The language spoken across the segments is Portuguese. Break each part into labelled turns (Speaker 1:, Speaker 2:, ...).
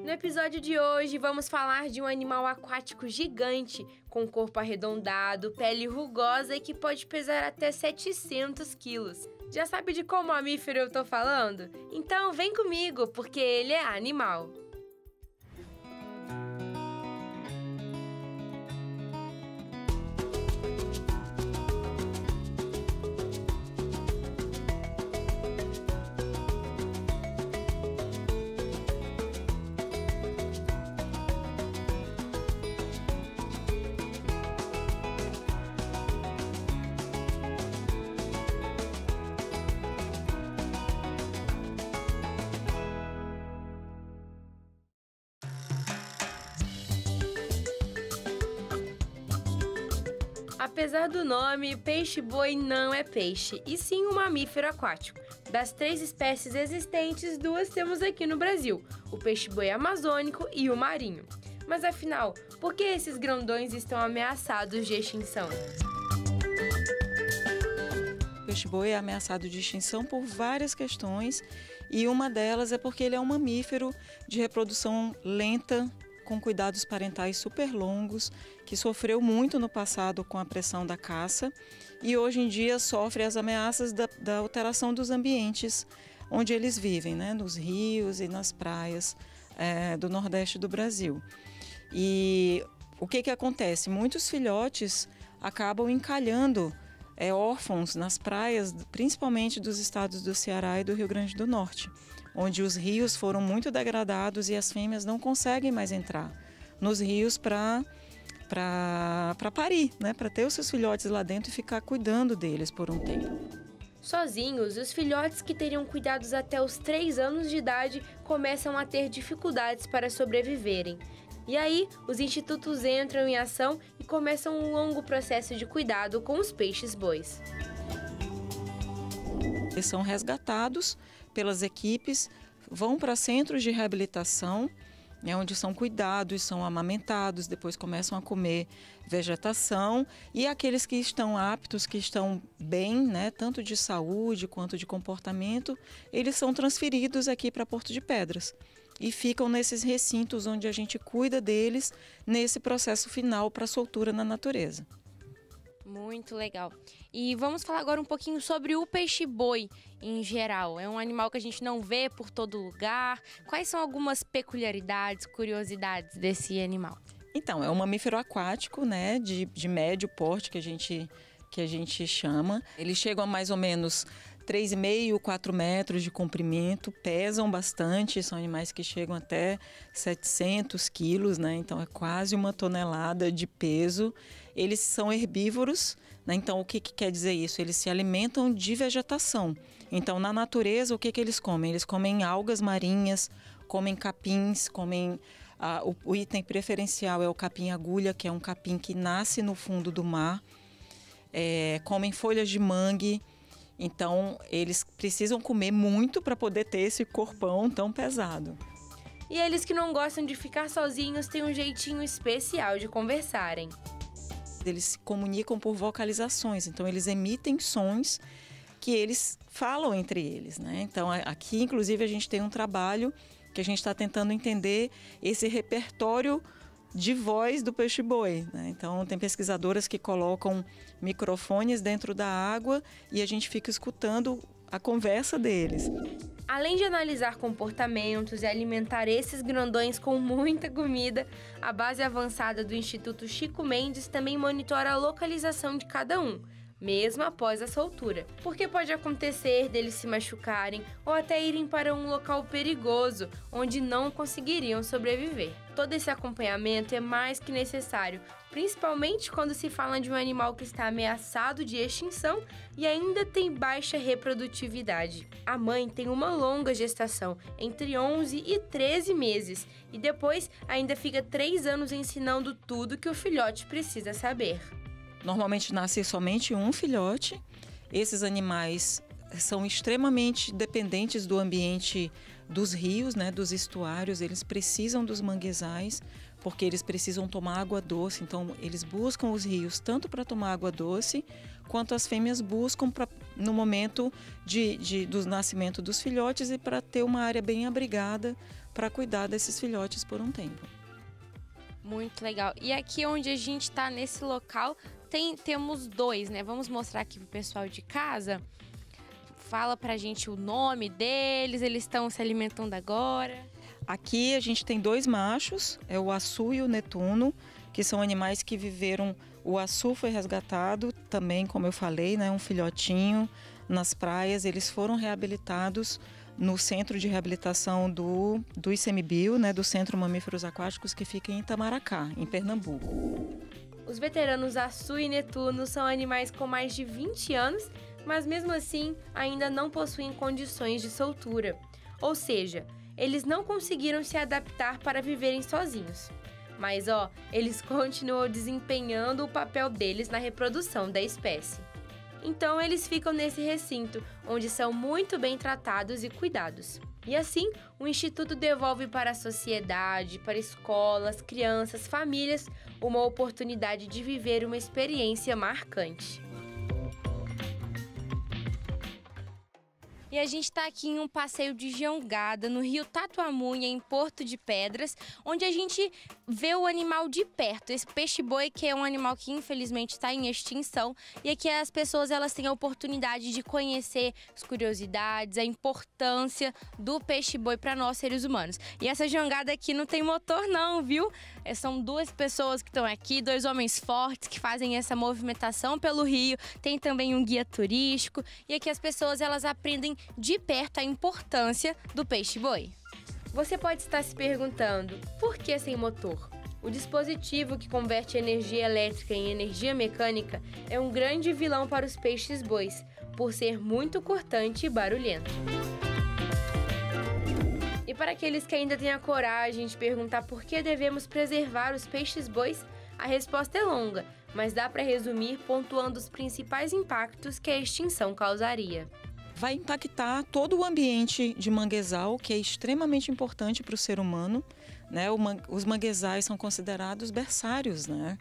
Speaker 1: No episódio de hoje, vamos falar de um animal aquático gigante, com corpo arredondado, pele rugosa e que pode pesar até 700 quilos. Já sabe de qual mamífero eu tô falando? Então vem comigo, porque ele é animal. Apesar do nome, peixe-boi não é peixe, e sim um mamífero aquático. Das 3 espécies existentes, 2 temos aqui no Brasil, o peixe-boi amazônico e o marinho. Mas afinal, por que esses grandões estão ameaçados de extinção?
Speaker 2: O peixe-boi é ameaçado de extinção por várias questões, e uma delas é porque ele é um mamífero de reprodução lenta, com cuidados parentais super longos, que sofreu muito no passado com a pressão da caça e hoje em dia sofre as ameaças da alteração dos ambientes onde eles vivem, né? Nos rios e nas praias do Nordeste do Brasil. E o que acontece? Muitos filhotes acabam encalhando órfãos nas praias, principalmente dos estados do Ceará e do Rio Grande do Norte, onde os rios foram muito degradados e as fêmeas não conseguem mais entrar nos rios para parir, né? Para ter os seus filhotes lá dentro e ficar cuidando deles por um tempo.
Speaker 1: Sozinhos, os filhotes que teriam cuidados até os 3 anos de idade começam a ter dificuldades para sobreviverem. E aí, os institutos entram em ação e começam um longo processo de cuidado com os peixes-bois.
Speaker 2: Eles são resgatados pelas equipes, vão para centros de reabilitação, onde são cuidados, são amamentados, depois começam a comer vegetação, e aqueles que estão aptos, que estão bem, né, tanto de saúde quanto de comportamento, eles são transferidos aqui para Porto de Pedras e ficam nesses recintos onde a gente cuida deles nesse processo final para soltura na natureza.
Speaker 1: Muito legal. E vamos falar agora um pouquinho sobre o peixe-boi em geral. É um animal que a gente não vê por todo lugar. Quais são algumas peculiaridades, curiosidades desse animal?
Speaker 2: Então, é um mamífero aquático, né, de médio porte que a gente chama. Eles chegam a mais ou menos 3,5, 4 metros de comprimento, pesam bastante, são animais que chegam até 700 quilos, né? Então é quase 1 tonelada de peso. Eles são herbívoros, né? Então o que quer dizer isso? Eles se alimentam de vegetação. Então na natureza o que eles comem? Eles comem algas marinhas, comem capins, comem... o item preferencial é o capim-agulha, que é um capim que nasce no fundo do mar. Comem folhas de mangue. Então, eles precisam comer muito para poder ter esse corpão tão pesado.
Speaker 1: E eles que não gostam de ficar sozinhos têm um jeitinho especial de conversarem.
Speaker 2: Eles se comunicam por vocalizações, então eles emitem sons que eles falam entre eles, né? Então, aqui, inclusive, a gente tem um trabalho que a gente está tentando entender esse repertório de voz do peixe-boi, né? Então tem pesquisadoras que colocam microfones dentro da água e a gente fica escutando a conversa deles.
Speaker 1: Além de analisar comportamentos e alimentar esses grandões com muita comida, a base avançada do Instituto Chico Mendes também monitora a localização de cada um, mesmo após a soltura, porque pode acontecer deles se machucarem ou até irem para um local perigoso, onde não conseguiriam sobreviver. Todo esse acompanhamento é mais que necessário, principalmente quando se fala de um animal que está ameaçado de extinção e ainda tem baixa reprodutividade. A mãe tem uma longa gestação, entre 11 e 13 meses, e depois ainda fica 3 anos ensinando tudo que o filhote precisa saber.
Speaker 2: Normalmente nasce somente um filhote. Esses animais são extremamente dependentes do ambiente dos rios, né, dos estuários. Eles precisam dos manguezais porque eles precisam tomar água doce. Então, eles buscam os rios tanto para tomar água doce, quanto as fêmeas buscam para no momento do nascimento dos filhotes e para ter uma área bem abrigada para cuidar desses filhotes por um tempo.
Speaker 1: Muito legal. E aqui onde a gente está nesse local, temos dois, né? Vamos mostrar aqui pro pessoal de casa. Fala pra gente o nome deles, eles estão se alimentando agora.
Speaker 2: Aqui a gente tem dois machos, é o açu e o netuno, que são animais que viveram. O açu foi resgatado também, como eu falei, né, um filhotinho nas praias. Eles foram reabilitados no centro de reabilitação do ICMBio, né, do Centro Mamíferos Aquáticos, que fica em Itamaracá, em Pernambuco.
Speaker 1: Os veteranos açu e netuno são animais com mais de 20 anos, mas mesmo assim ainda não possuem condições de soltura. Ou seja, eles não conseguiram se adaptar para viverem sozinhos. Mas eles continuam desempenhando o papel deles na reprodução da espécie. Então eles ficam nesse recinto, onde são muito bem tratados e cuidados. E assim, o Instituto devolve para a sociedade, para escolas, crianças, famílias, uma oportunidade de viver uma experiência marcante. E a gente está aqui em um passeio de jangada no rio Tatuamunha, em Porto de Pedras, onde a gente vê o animal de perto. Esse peixe-boi, que é um animal que infelizmente está em extinção, e aqui as pessoas elas têm a oportunidade de conhecer as curiosidades, a importância do peixe-boi para nós seres humanos. E essa jangada aqui não tem motor não, viu? São duas pessoas que estão aqui, dois homens fortes que fazem essa movimentação pelo rio. Tem também um guia turístico e aqui as pessoas elas aprendem de perto a importância do peixe-boi. Você pode estar se perguntando, por que sem motor? O dispositivo que converte energia elétrica em energia mecânica é um grande vilão para os peixes-bois, por ser muito cortante e barulhento. E para aqueles que ainda têm a coragem de perguntar por que devemos preservar os peixes-bois, a resposta é longa, mas dá para resumir pontuando os principais impactos que a extinção causaria.
Speaker 2: Vai impactar todo o ambiente de manguezal, que é extremamente importante para o ser humano, né? Os manguezais são considerados berçários, né?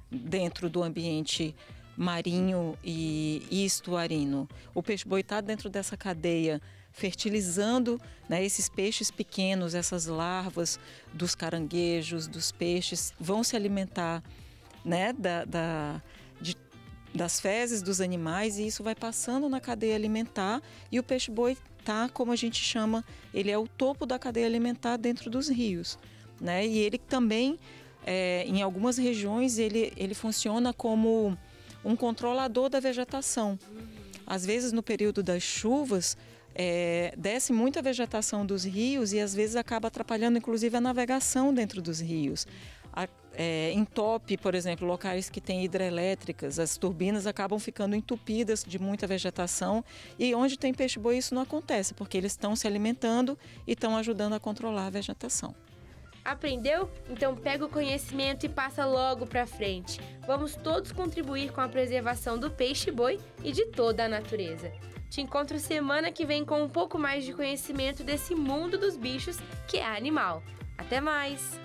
Speaker 2: Dentro do ambiente marinho e estuarino. O peixe-boi está dentro dessa cadeia, fertilizando, né, esses peixes pequenos, essas larvas dos caranguejos, dos peixes, vão se alimentar, né, das fezes dos animais, e isso vai passando na cadeia alimentar, e o peixe-boi tá, como a gente chama, ele é o topo da cadeia alimentar dentro dos rios, né? E ele também, em algumas regiões, ele funciona como um controlador da vegetação. Às vezes, no período das chuvas, desce muita vegetação dos rios e às vezes acaba atrapalhando inclusive a navegação dentro dos rios. Entope, por exemplo, locais que têm hidrelétricas, as turbinas acabam ficando entupidas de muita vegetação, e onde tem peixe-boi isso não acontece, porque eles estão se alimentando e estão ajudando a controlar a vegetação.
Speaker 1: Aprendeu? Então pega o conhecimento e passa logo para frente. Vamos todos contribuir com a preservação do peixe-boi e de toda a natureza. Te encontro semana que vem com um pouco mais de conhecimento desse mundo dos bichos que é animal. Até mais!